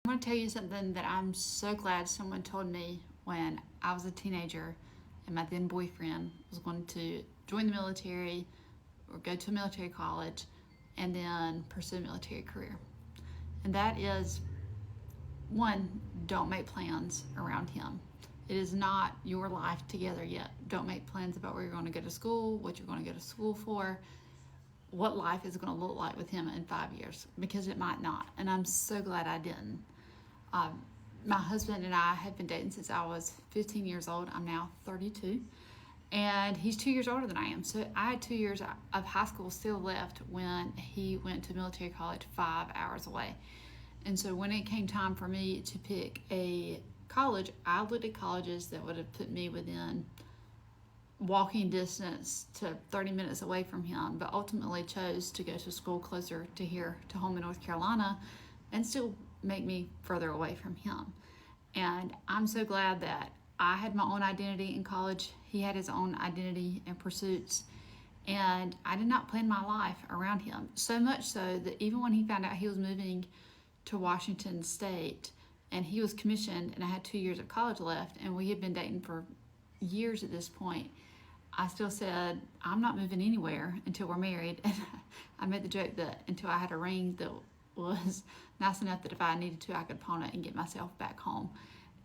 I'm going to tell you something that I'm so glad someone told me when I was a teenager and my then boyfriend was going to join the military or go to a military college and then pursue a military career. And that is one, don't make plans around him. It is not your life together yet. Don't make plans about where you're going to go to school, what you're going to go to school for, what life is going to look like with him in 5 years, because it might not. And I'm so glad I didn't. Um, my husband and I have been dating since I was 15 years old. I'm now 32, and he's 2 years older than I am. So I had 2 years of high school still left when he went to military college 5 hours away. And so when it came time for me to pick a college, I looked at colleges that would have put me within walking distance to 30 minutes away from him, but ultimately chose to go to school closer to here, to home in North Carolina, and still make me further away from him. And I'm so glad that I had my own identity in college. He had his own identity and pursuits. And I did not plan my life around him. So much so that even when he found out he was moving to Washington State and he was commissioned and I had 2 years of college left and we had been dating for years at this point, I still said, I'm not moving anywhere until we're married. And I made the joke that until I had a ring that was nice enough that if I needed to, I could pawn it and get myself back home.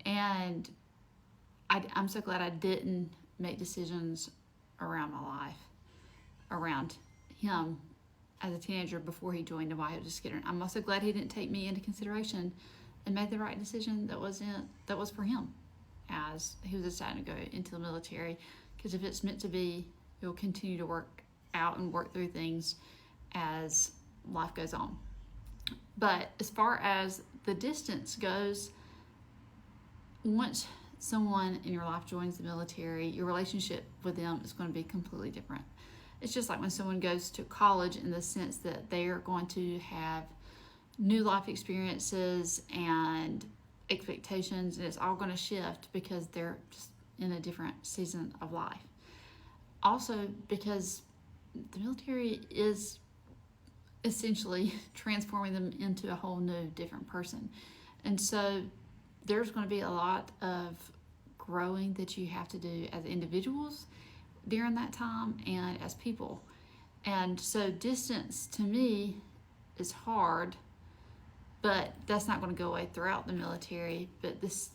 And I'm so glad I didn't make decisions around my life, around him as a teenager before he joined the Wahoo Skidder. I'm also glad he didn't take me into consideration and made the right decision that was for him as he was deciding to go into the military. Because if it's meant to be, you'll continue to work out and work through things as life goes on. But as far as the distance goes, once someone in your life joins the military, your relationship with them is going to be completely different. It's just like when someone goes to college, in the sense that they are going to have new life experiences and expectations, and it's all going to shift because they're just in a different season of life. Also, because the military is essentially transforming them into a whole new different person. And so there's going to be a lot of growing that you have to do as individuals during that time and as people. And so distance to me is hard, but that's not going to go away throughout the military. But this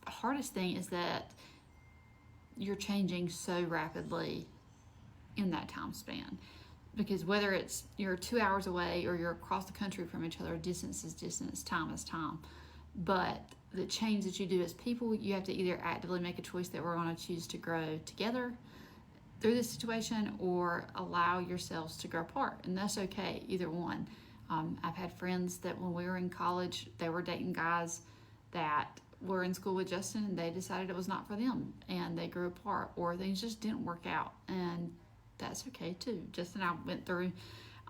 hardest thing is that you're changing so rapidly in that time span. Because whether it's you're 2 hours away or you're across the country from each other, distance is distance, time is time. But the change that you do as people, you have to either actively make a choice that we're going to choose to grow together through this situation, or allow yourselves to grow apart. And that's okay, either one. I've had friends that when we were in college, they were dating guys that were in school with Justin, and they decided it was not for them and they grew apart, or things just didn't work out. And that's okay too. Justin and I went through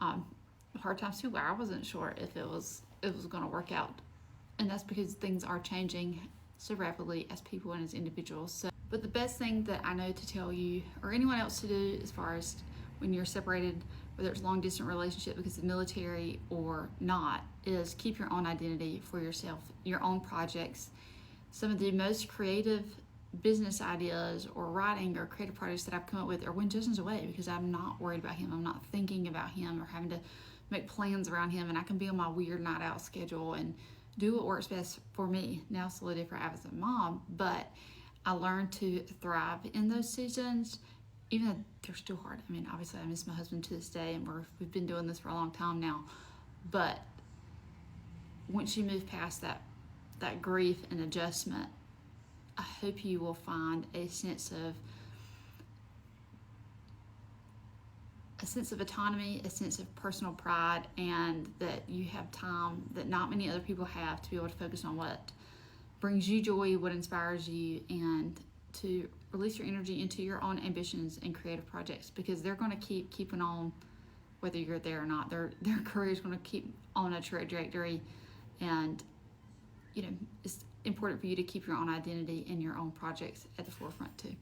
hard times too, where I wasn't sure if it was going to work out, and that's because things are changing so rapidly as people and as individuals. So, but the best thing that I know to tell you or anyone else to do, as far as when you're separated, whether it's long distance relationship because of the military or not, is keep your own identity for yourself, your own projects. Some of the most creative business ideas or writing or creative projects that I've come up with are when Justin's away, because I'm not worried about him. I'm not thinking about him or having to make plans around him, and I can be on my weird night out schedule and do what works best for me. Now it's a little different as a mom, but I learned to thrive in those seasons, even though they're still hard. I mean, obviously I miss my husband to this day, and we've been doing this for a long time now. But once you move past that grief and adjustment, I hope you will find a sense of autonomy, a sense of personal pride, and that you have time that not many other people have to be able to focus on what brings you joy, what inspires you, and to release your energy into your own ambitions and creative projects, because they're going to keep keeping on whether you're there or not. Their career is going to keep on a trajectory, and it's important for you to keep your own identity and your own projects at the forefront too.